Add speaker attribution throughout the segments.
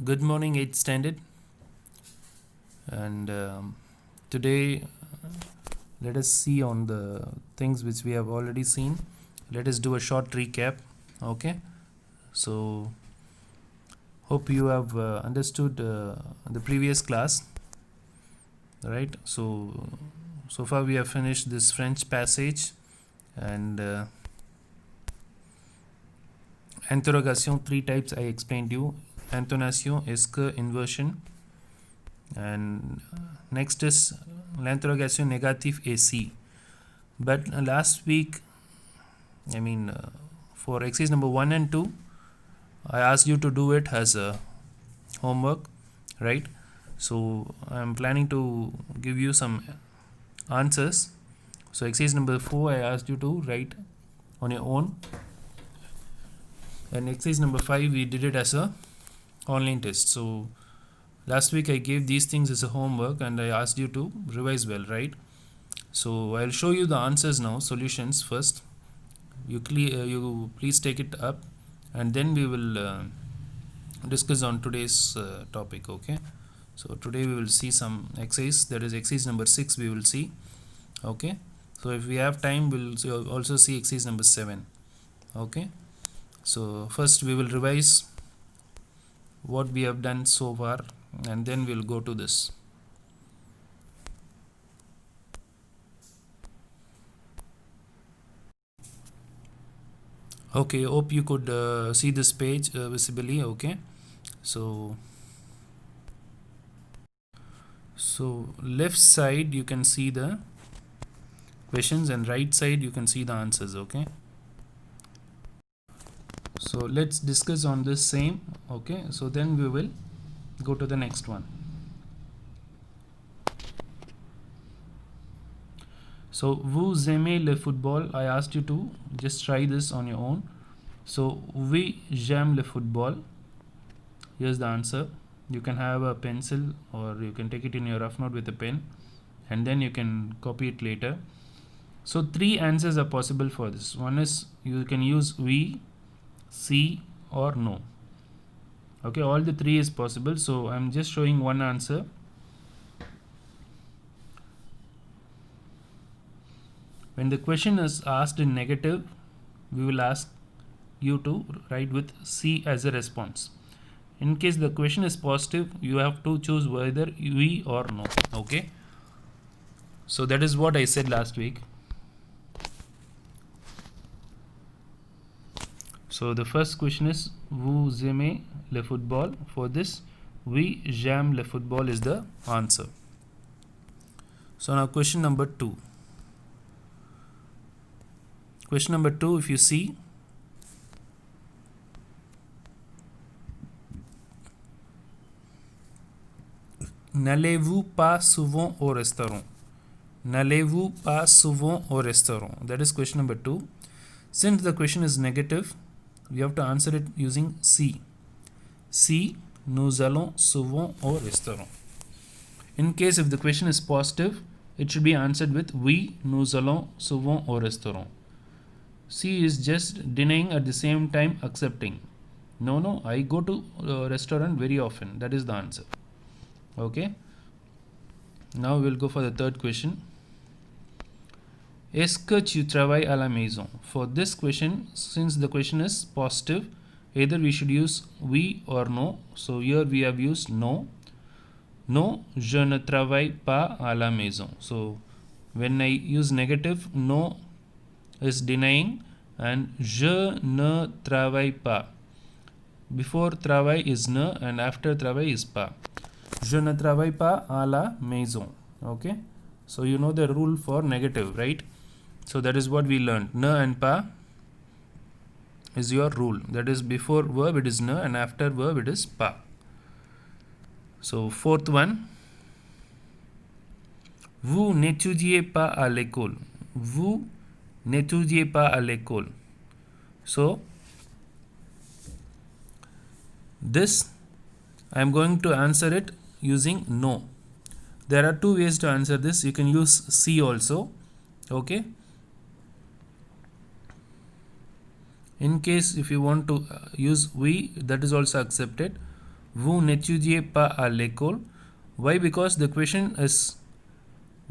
Speaker 1: Good morning, 8th standard. And today, let us see on the things which we have already seen. Let us do a short recap. Okay, so hope you have understood the previous class, right? So far we have finished this French passage and interrogation, 3 types I explained you: intonation, est-ce que, inversion, and next is l'interrogation négative et si. But last week, for exercise number 1 and 2, I asked you to do it as a homework, right? So I'm planning to give you some answers. So exercise number 4, I asked you to write on your own, and exercise number 5, we did it as a online test. So last week I gave these things as a homework and I asked you to revise well, right? So I'll show you the answers now, solutions first. You please take it up, and then we will discuss on today's topic. Okay, so today we will see some exercise, that is exercise number 6 we will see. Okay, so if we have time, we'll also see exercise number 7. Okay, so first we will revise what we have done so far, and then we'll go to this. Okay, hope you could see this page visibly. Okay, so left side you can see the questions and right side you can see the answers. Okay, so let's discuss on this same. Okay, so then we will go to the next one. So vous aimez le football? I asked you to just try this on your own. So oui, j'aime le football. Here's the answer. You can have a pencil or you can take it in your rough note with a pen, and then you can copy it later. So 3 answers are possible for this. One is you can use oui, si, or no. Okay, all the 3 is possible. So I'm just showing one answer. When the question is asked in negative, we will ask you to write with C as a response. In case the question is positive, you have to choose whether oui or no. Okay, so that is what I said last week. So the first question is vous aimez le football. For this, oui, j'aime le football is the answer. So now question number 2. Question number 2, if you see, n'allez-vous pas souvent au restaurant? N'allez-vous pas souvent au restaurant? That is question number 2. Since the question is negative, we have to answer it using si. Si, nous allons souvent au restaurant. In case if the question is positive, it should be answered with oui, nous allons souvent au restaurant. C is just denying at the same time accepting. No, I go to a restaurant very often. That is the answer. Okay. Now we'll go for the third question. Est-ce que tu travailles à la maison? For this question, since the question is positive, either we should use oui or no. So here we have used no. No, je ne travaille pas à la maison. So when I use negative, no is denying, and je ne travaille pas. Before travail is ne, and after travail is pas. Je ne travaille pas à la maison. Okay, so you know the rule for negative, right? So that is what we learned. Ne and pas is your rule. That is before verb it is ne, and after verb it is pas. So fourth one, vous n'étudiez pas à l'école. Vous n'étudiez pas à l'école. So this I am going to answer it using no. There are 2 ways to answer this. You can use C also. Okay, in case if you want to use we, that is also accepted. Vous n'étudiez pas à l'école. Why? Because the question is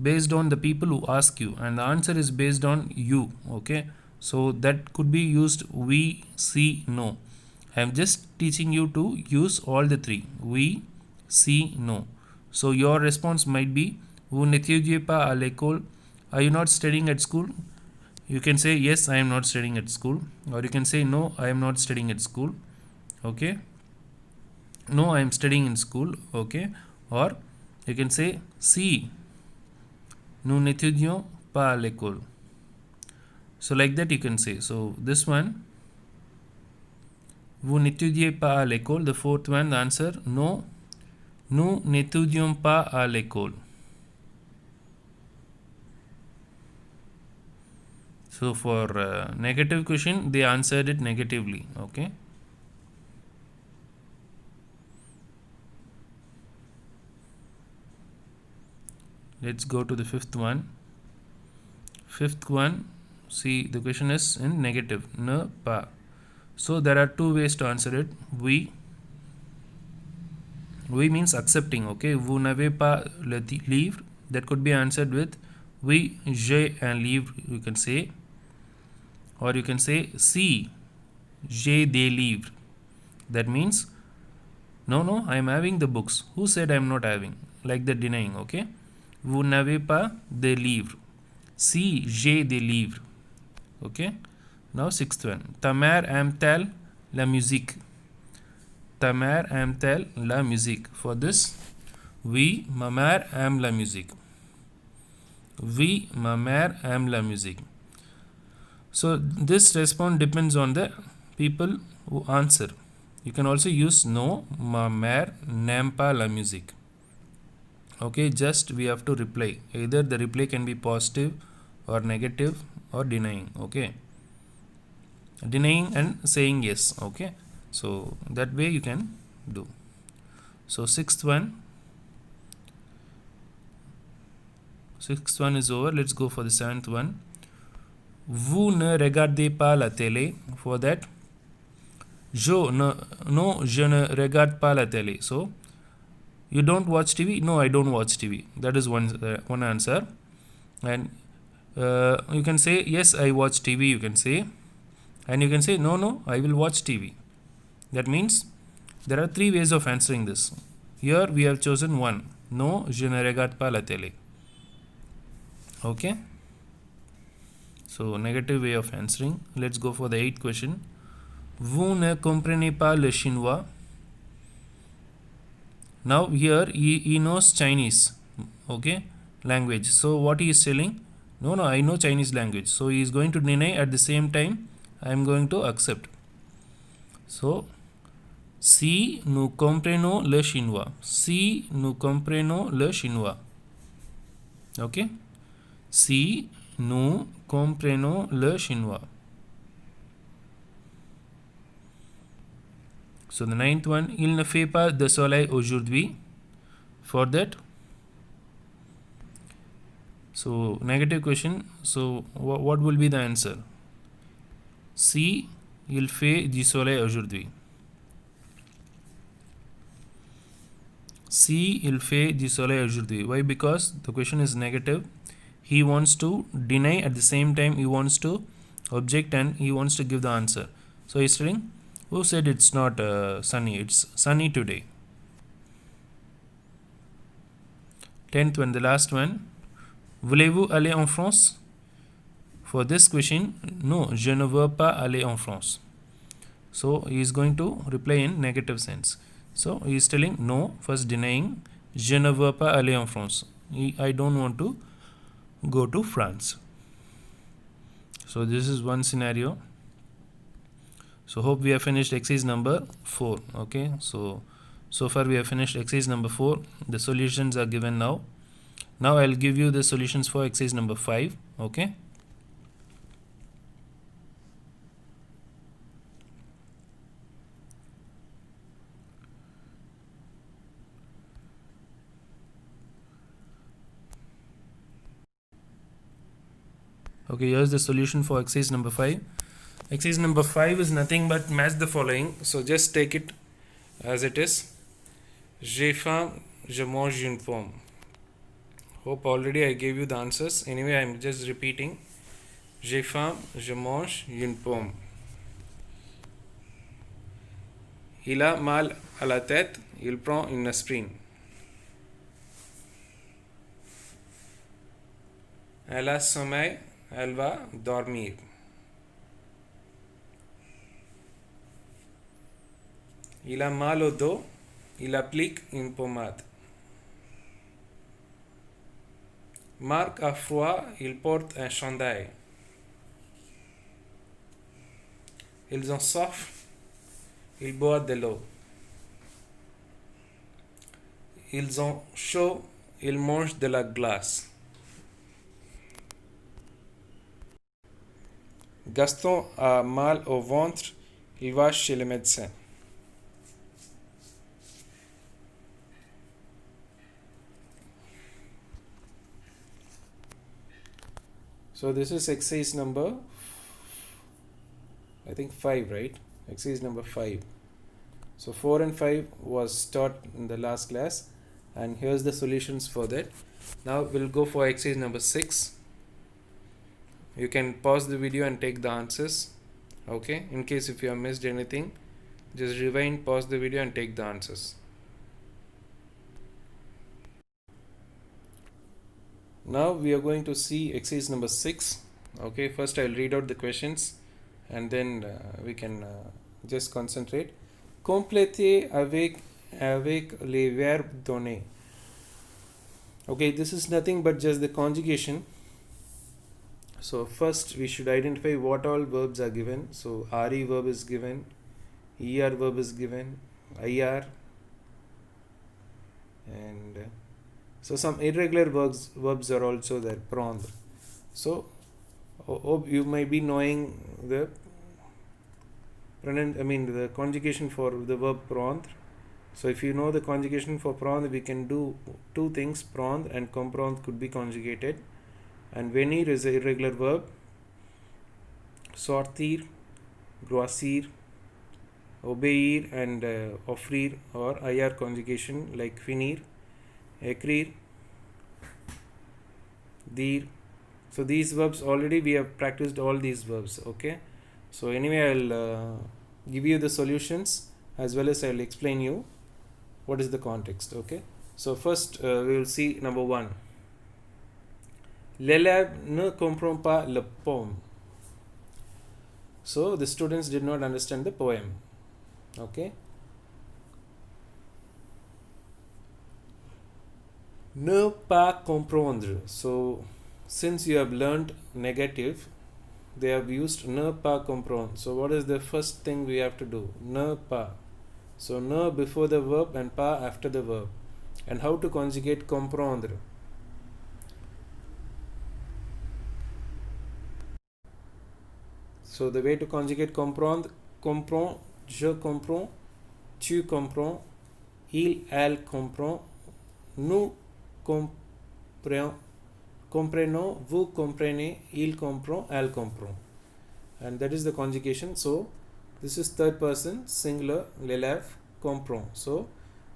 Speaker 1: based on the people who ask you and the answer is based on you. Okay, so that could be used we, see, no. I am just teaching you to use all the three: we, see, no. So your response might be vous n'étudiez pas à l'école. Are you not studying at school? You can say yes, I am not studying at school, or you can say no, I am not studying at school. Okay, no, I am studying in school. Okay, or you can say si, nous n'étudions pas à l'école. So like that you can say. So this one, vous n'étudiez pas à l'école. The fourth one, the answer, no, nous n'étudions pas à l'école. So for negative question, they answered it negatively. Okay. Let's go to the fifth one. Fifth one, see the question is in negative, ne pas. So there are two ways to answer it. We means accepting. Okay, vous n'avez pas le livre. That could be answered with oui, j'ai un livre. You can say, or you can say si, j'ai des livres. That means no, I am having the books. Who said I am not having? Like that denying. Okay, vous n'avez pas de livres. Si, j'ai des livres. Okay. Now sixth one. Ta mère aime-t-elle la musique? Ta mère aime-t-elle la musique? For this, oui, ma mère aime la musique. Oui, ma mère aime la musique. So this response depends on the people who answer. You can also use no, ma mère n'aime pas la musique. Okay, just we have to reply. Either the reply can be positive or negative or denying. Okay, denying and saying yes. Okay, so that way you can do. So sixth one is over. Let's go for the seventh one. Vous ne regardez pas la télé. For that, je ne regarde pas la télé. So you don't watch TV? No, I don't watch TV. That is one answer. And you can say yes, I watch TV. You can say, and you can say no, I will watch TV. That means there are three ways of answering this. Here we have chosen one. No, je ne regarde pas la télé. Okay. So negative way of answering. Let's go for the eighth question. Vous ne comprenez pas le chinois. Now here he knows Chinese. Okay, language. So what he is telling? No, I know Chinese language. So he is going to deny. At the same time, I am going to accept. So si nous comprenons le chinois. Si nous comprenons le chinois. Okay. Si nous comprenons le chinois. So the ninth one, il ne fait pas de soleil aujourd'hui. For that, so negative question. So what will be the answer? Si, il fait du soleil aujourd'hui. Si, il fait du soleil aujourd'hui. Why? Because the question is negative. He wants to deny, at the same time he wants to object, and he wants to give the answer. So he's telling, who said it's not sunny? It's sunny today. 10th one, the last one. Voulez-vous aller en France? For this question, no, je ne veux pas aller en France. So he is going to reply in negative sense. So he is telling no, first denying, je ne veux pas aller en France. I don't want to go to France. So this is one scenario. So hope we have finished exercise number 4. Okay, so far we have finished exercise number 4. The solutions are given now. Now I'll give you the solutions for exercise number 5. Okay. Okay, here's the solution for exercise number 5. Exercise number 5 is nothing but match the following. So just take it as it is. J'ai faim, je mange une pomme. Hope already I gave you the answers. Anyway, I'm just repeating. J'ai faim, je mange une pomme. Il a mal à la tête, il prend une aspirine. Elle a sommeil, elle va dormir. Il a mal au dos, il applique une pommade. Marc a froid, il porte un chandail. Ils ont soif, ils boivent de l'eau. Ils ont chaud, ils mangent de la glace. Gaston a mal au ventre, il va chez le médecin. So this is exercise number, I think 5, right? Exercise number 5. So 4 and 5 was taught in the last class, and here's the solutions for that. Now we'll go for exercise number 6. You can pause the video and take the answers. Okay, in case if you have missed anything, just rewind, pause the video and take the answers. Now we are going to see exercise number 6. Okay, first I'll read out the questions and then we can just concentrate. Complétez avec les verbes donnés. Okay, this is nothing but just the conjugation. So first we should identify what all verbs are given. So RE verb is given, ER verb is given, IR, and so some irregular verbs are also there, prendre. So you might be knowing the the conjugation for the verb prendre. So if you know the conjugation for prendre, we can do two things. Prendre and comprendre could be conjugated, and venir is an irregular verb. Sortir, grossir, obéir, and offrir or IR conjugation like finir, écrire, dire. So these verbs already we have practiced all these verbs. Okay, so anyway I'll give you the solutions as well as I'll explain you what is the context. Okay, so first we will see number 1. L'élève ne comprend pas le poème. So the students did not understand the poem. Okay, ne pas comprendre. So since you have learned negative, they have used ne pas comprendre. So what is the first thing we have to do? Ne pas. So ne before the verb and pas after the verb. And how to conjugate comprendre? So the way to conjugate comprendre: comprend, je comprends, tu comprends, il, elle comprend, nous comprenons, vous comprenez, il comprend, elle comprend. And that is the conjugation. So this is third person singular, l'élève comprend. So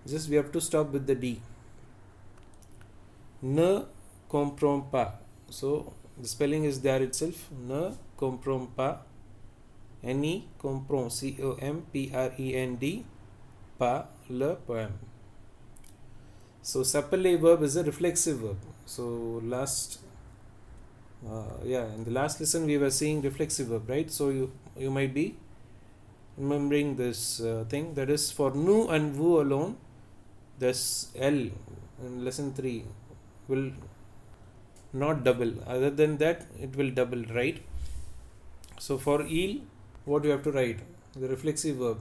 Speaker 1: just we have to stop with the D. Ne comprend pas. So the spelling is there itself. Ne comprend pas. Ni comprend, COMPREND, pas le poème. So s'appeler verb is a reflexive verb. So in the last lesson we were seeing reflexive verb, right? So you might be remembering this thing, that is for nous and vous alone, this L in lesson 3 will not double. Other than that it will double, right? So for il, what you have to write? The reflexive verb.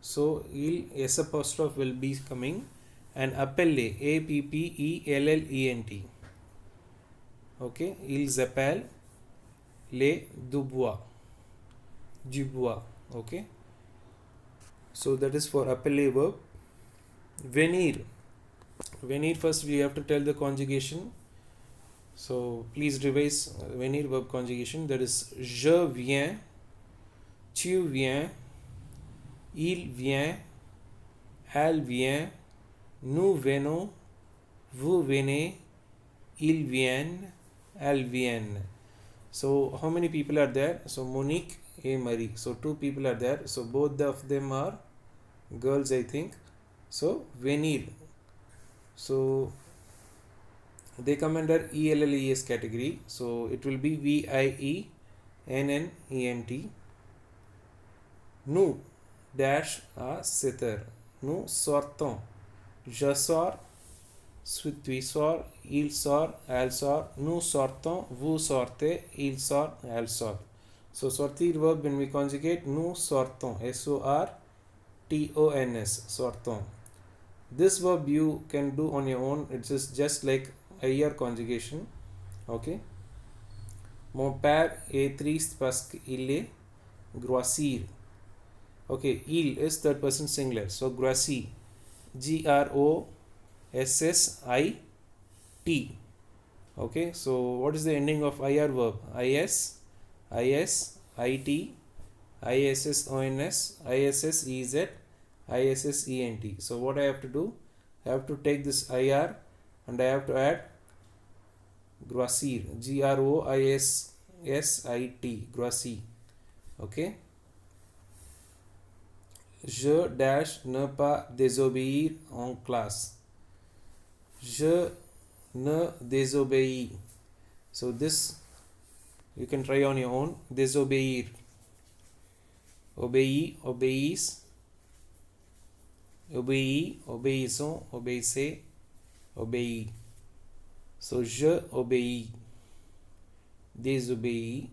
Speaker 1: So il, S apostrophe will be coming, and appelle, APPELLENT. Okay, ils appellent les Dubois. Okay, so that is for appeler verb. Venir. First we have to tell the conjugation. So please revise venir verb conjugation. That is je viens, tu viens, il vient, elle vient,
Speaker 2: Nous venons, vous venez, ils viennent, elles viennent. So how many people are there? So Monique and Marie. So two people are there. So both of them are girls, I think. So venir. So they come under ELLES category. So it will be VIENNENT. Nous dash à 7h. Nous sortons. Je sors, tu sors, il sort, elle sort. Nous sortons, vous sortez, il sort, elle sort. So sortir verb when we conjugate, nous sortons. SORTONS. Sortons. This verb you can do on your own. It's just like IR conjugation. Okay. Mon père est triste parce qu'il est grossir. Okay, il is third person singular. So grossir. GROSSIT. Okay, so what is the ending of IR verb? IS, IS, IT, ISSONS, ISSEZ, ISSENT. So what I have to do? I have to take this IR and I have to add grossir. GROISSIT. Grossir. Okay. Je dash ne pas désobéir en classe. Je ne désobéis. So this you can try on your own. Désobéir. Obéis, obéis. Obéis, obéissons, obéissez, obéis. So je obéis. Désobéis.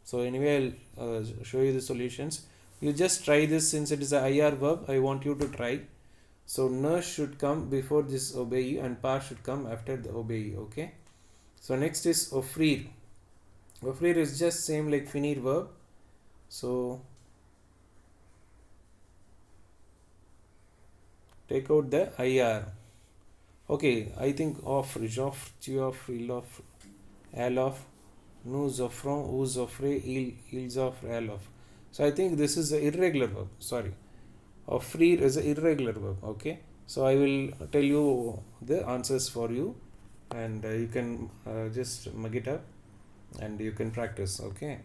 Speaker 2: So anyway, I'll show you the solutions. You just try this. Since it is a IR verb, I want you to try. So ne should come before this obey and pa should come after the obey. Okay. So next is offrir. Offrir is just same like finir verb. So take out the IR. Okay, I think offre, j'offre, tu offres, il offre, elle offre, nous offrons, vous offrez, ils offrent, elle offre. So I think this is an irregular verb. Sorry. Offrir is an irregular verb. Okay. So I will tell you the answers for you and you can just mug it up and you can practice. Okay.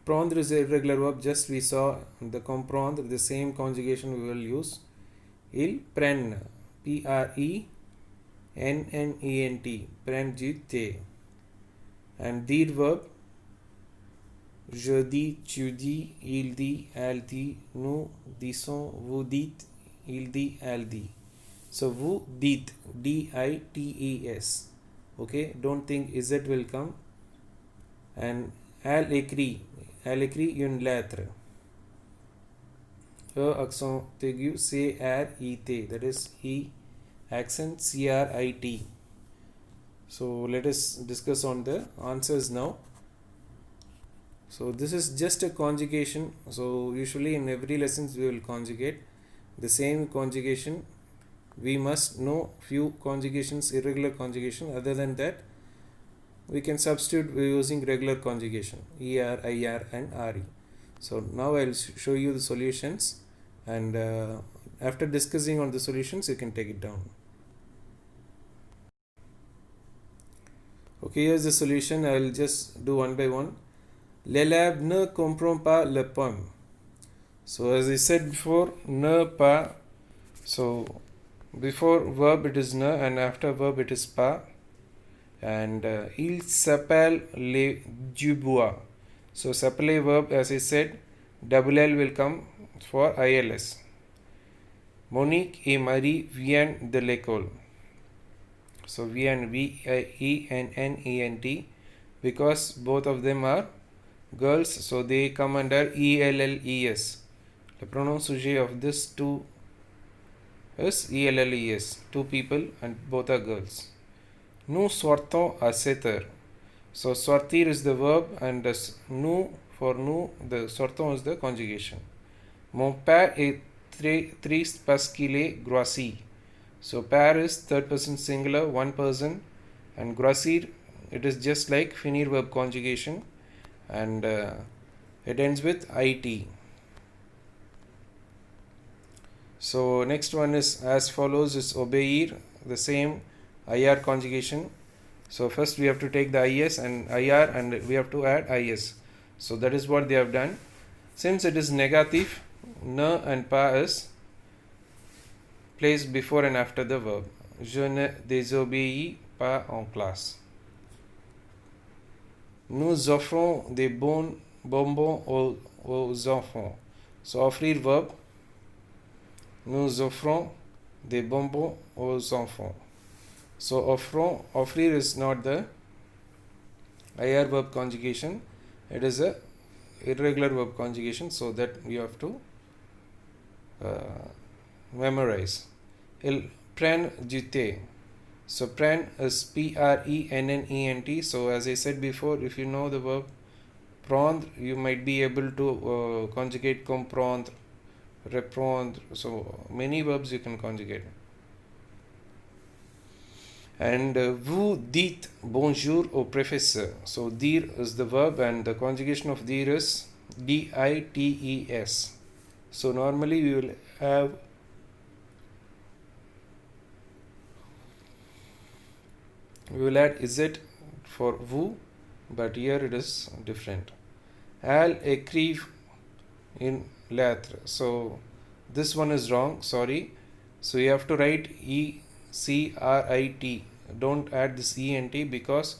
Speaker 2: Prendre is an irregular verb. Just we saw the comprendre, the same conjugation we will use. Ils prennent. PRENNENT. Prennent du thé. And dire verb. Je dis, tu dis, il dit, elle dit, nous disons, vous dites, il dit, elle dit. So vous dites, DITES. Okay, don't think Z will come. And elle écrit une lettre. Accent aigu, CRIT, that is E accent CRIT. So let us discuss on the answers now. So this is just a conjugation. So usually in every lessons we will conjugate the same conjugation. We must know few conjugations, irregular conjugation. Other than that, we can substitute using regular conjugation, ER, IR and RE. So now I'll show you the solutions and after discussing on the solutions you can take it down. Okay, here's the solution. I'll just do one by one. L'élève ne comprend pas le poème. So as I said before, ne pas. So before verb it is ne and after verb it is pas. And il s'appelle les Dubois. So s'appeler verb, as I said, double L will come for ILS. Monique et Marie viennent de l'école. So viennent, VIENNENT, because both of them are girls, so they come under ELLES. The pronoun sujet of this two is ELLES, two people and both are girls. Nous sortons à 7h. So sortir is the verb and nous for nous, the sortons is the conjugation. Mon père est triste parce qu'il est grossir. So père is third person singular, one person, and grossir it is just like finir verb conjugation and it ends with IT. So next one is as follows, is obeir, the same IR conjugation. So first we have to take the IS and IR and we have to add IS. So that is what they have done. Since it is negative, ne and pas is placed before and after the verb. Je ne désobéis pas en classe. Nous offrons des bonbons aux enfants. So offrir verb. Nous offrons des bonbons aux enfants. So offrons, offrir is not the IR verb conjugation. It is a irregular verb conjugation, so that you have to memorize. Il prend du thé. So prend is PRENNENT. So as I said before, if you know the verb prendre, you might be able to conjugate comprendre, reprendre. So many verbs you can conjugate. And vous dites bonjour au professeur. So dire is the verb and the conjugation of dire is DITES. So normally we will have add is it for vous, but here it is different. Elle écrive in lettre. So this one is wrong, sorry. So you have to write ECRIT. Don't add this ENT, because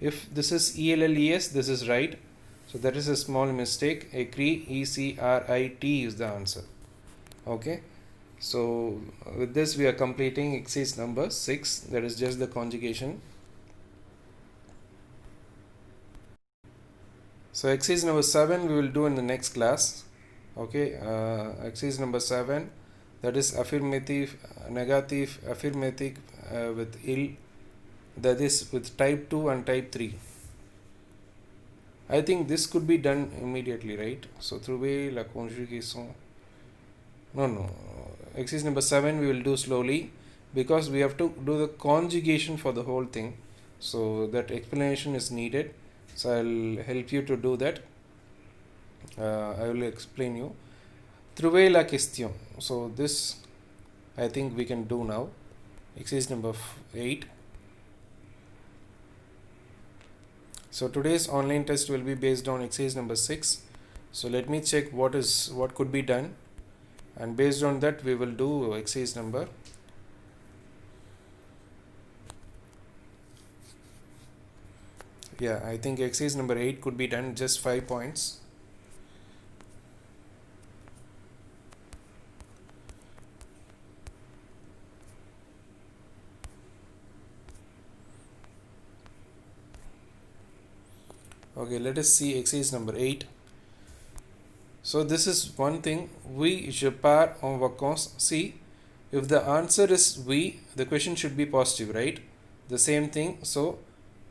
Speaker 2: if this is ELLES, this is right. So that is a small mistake. Écrit ECRIT is the answer. Okay. So with this we are completing exercise number 6. That is just the conjugation. So exercise number 7 we will do in the next class. Okay. Exercise number 7, that is affirmative, negative, affirmative with il, that is with type 2 and type 3. I think this could be done immediately, right? So trouver la conjugation. No. Exercise number 7 we will do slowly, because we have to do the conjugation for the whole thing. So that explanation is needed. So I'll help you to do that. I will explain you. Trouver la question. So this I think we can do now. Exercise number 8. So today's online test will be based on exercise number 6. So let me check what could be done, and based on that we will do exercise number. Yeah, I think exercise number 8 could be done, just 5 points. Okay, let us see exercise number 8. So this is one thing. Oui, je pars en vacances. See, if the answer is oui, the question should be positive, right? The same thing. So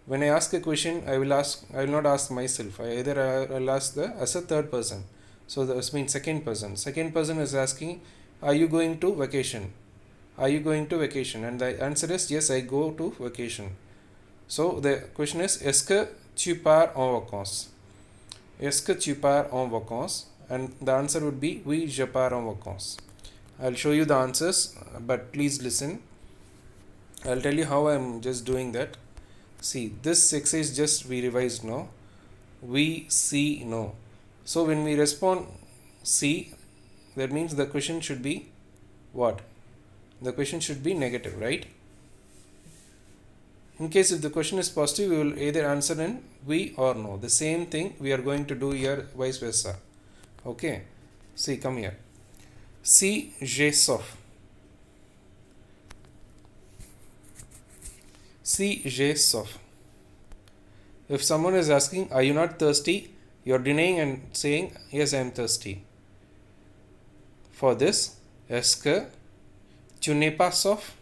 Speaker 2: when I ask a question, I will not ask myself. I'll ask as a third person. So this means second person. Second person is asking, are you going to vacation? Are you going to vacation? And the answer is yes, I go to vacation. So the question is, est-ce que tu pars en vacances? Est-ce que tu pars en vacances? And the answer would be oui, je pars en vacances. I'll show you the answers, but please listen. I'll tell you how I'm just doing that. See, this exercise just we revised now. We see no. So when we respond see, that means the question should be what? The question should be negative, right? In case if the question is positive, we will either answer in oui or no. The same thing we are going to do here, vice versa. Okay. See, come here. Si j'ai soif. Si j'ai soif. If someone is asking, are you not thirsty? You are denying and saying, yes, I am thirsty. For this, est-ce que tu n'es pas soif?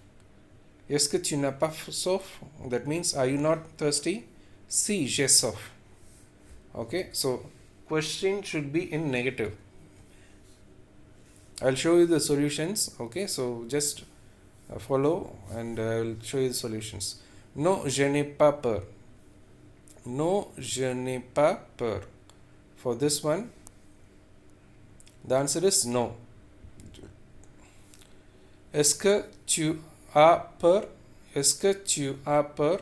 Speaker 2: Est-ce que tu n'as pas soif? That means, are you not thirsty? Si j'ai soif. Okay, so question should be in negative. I'll show you the solutions. Okay, so just follow and I'll show you the solutions. Non, je n'ai pas peur. Non, je n'ai pas peur. For this one, the answer is no. Est-ce que tu as peur? Est-ce que tu as peur?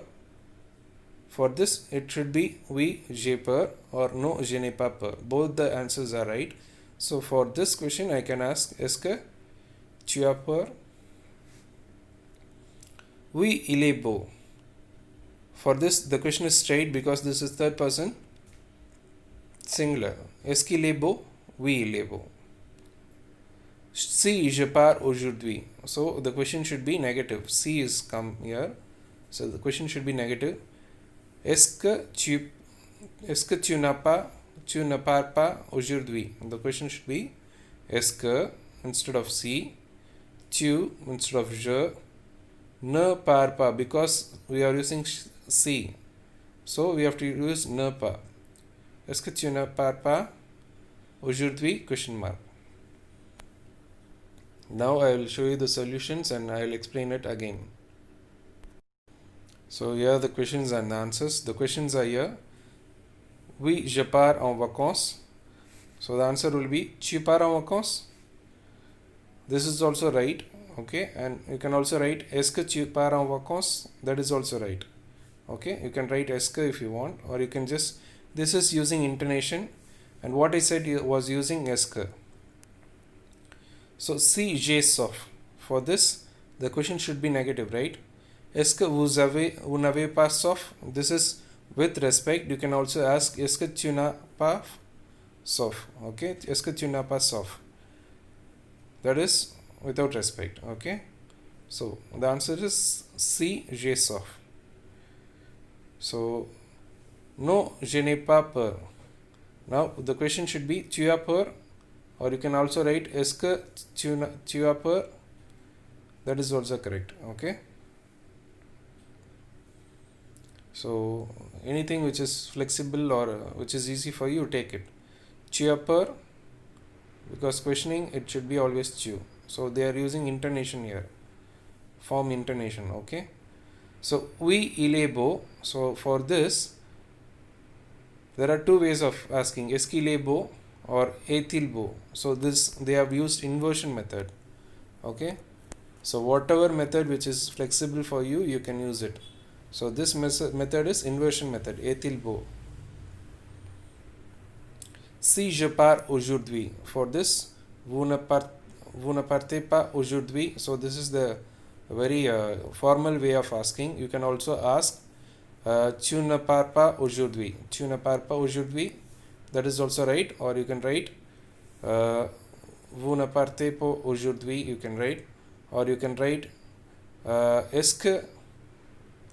Speaker 2: For this, it should be oui, j'ai peur, or no, je n'ai pas peur. Both the answers are right. So for this question, I can ask, est-ce que tu as peur? Oui, il est beau. For this, the question is straight because this is third person singular. Est-ce qu'il est beau? Oui, il est beau. Si je pars aujourd'hui. So the question should be negative. Si is come here. So the question should be negative. Est-ce que tu ne pars pas aujourd'hui? The question should be est-ce que instead of si, tu instead of je, ne pars pas because we are using si. So we have to use ne pas. Est-ce que tu ne pars pas aujourd'hui? Question mark. Now I will show you the solutions and I will explain it again. So here are the questions and the answers. The questions are here. Oui, je pars en vacances. So the answer will be tu pars en vacances. This is also right. Okay, and you can also write est-ce que tu pars en vacances. That is also right. Okay, you can write est-ce que if you want, or you can just, this is using intonation, and what I said was using est-ce que. So si j'ai soif. For this, the question should be negative, right? Est-ce que vous n'avez pas soif? This is with respect. You can also ask est-ce que tu n'as pas soif? Okay, est-ce que tu n'as pas soif? That is without respect. Okay, so the answer is si j'ai soif. So no, je n'ai pas peur. Now the question should be tu as peur, or you can also write est-ce que tu as peur. That is also correct. Okay, so anything which is flexible or which is easy for you, take it. Tu as peur, because questioning it should be always tu. So they are using intonation here, form intonation. Okay, so oui, il est beau. So for this, there are two ways of asking est-ce qu'il est beau or est-il beau. So this, they have used inversion method. Okay, so whatever method which is flexible for you, you can use it. So this method is inversion method, est-il beau. Si je pars aujourd'hui. For this, vous ne partez pas aujourd'hui. So this is the very formal way of asking. You can also ask tu ne pars pas aujourd'hui. Tu ne pars pas aujourd'hui. That is also right. Or you can write vous ne partez pas aujourd'hui. You can write, or you can write est-ce que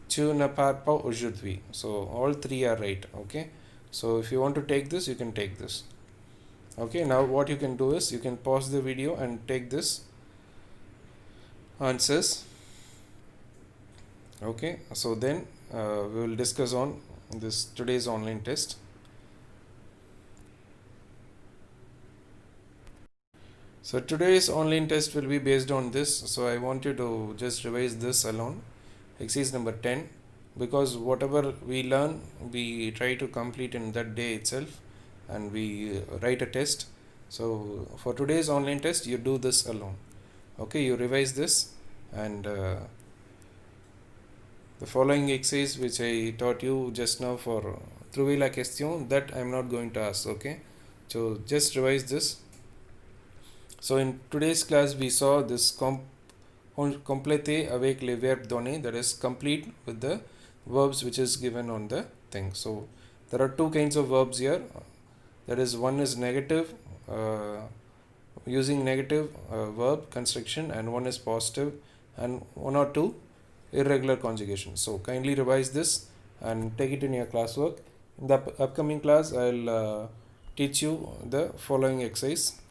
Speaker 2: tu ne pars pas aujourd'hui. So all three are right. Okay, so if you want to take this, you can take this. Okay, now what you can do is you can pause the video and take this answers. Okay, so then we will discuss on this today's online test. So today's online test will be based on this. So I want you to just revise this alone, exercise number 10, because whatever we learn, we try to complete in that day itself, and we write a test. So for today's online test, you do this alone. Okay, you revise this, and the following exercise which I taught you just now for trouver la question, that I am not going to ask. Okay, so just revise this. So in today's class, we saw this compléter avec les verbes donnés, that is complete with the verbs which is given on the thing. So there are two kinds of verbs here. That is, one is negative, using negative verb construction, and one is positive, and one or two irregular conjugations. So kindly revise this and take it in your classwork. In the upcoming class, I'll teach you the following exercise.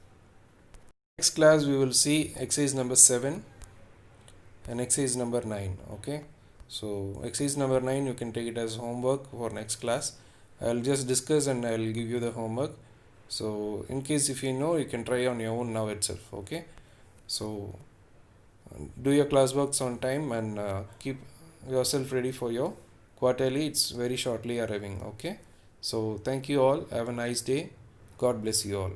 Speaker 2: Next class we will see exercise number 7 and exercise number 9. Okay, so exercise number 9 you can take it as homework for next class. I'll just discuss and I'll give you the homework. So in case if you know, you can try on your own now itself. Okay, so do your classworks on time and keep yourself ready for your quarterly. It's very shortly arriving. Okay, so thank you all. Have a nice day. God bless you all.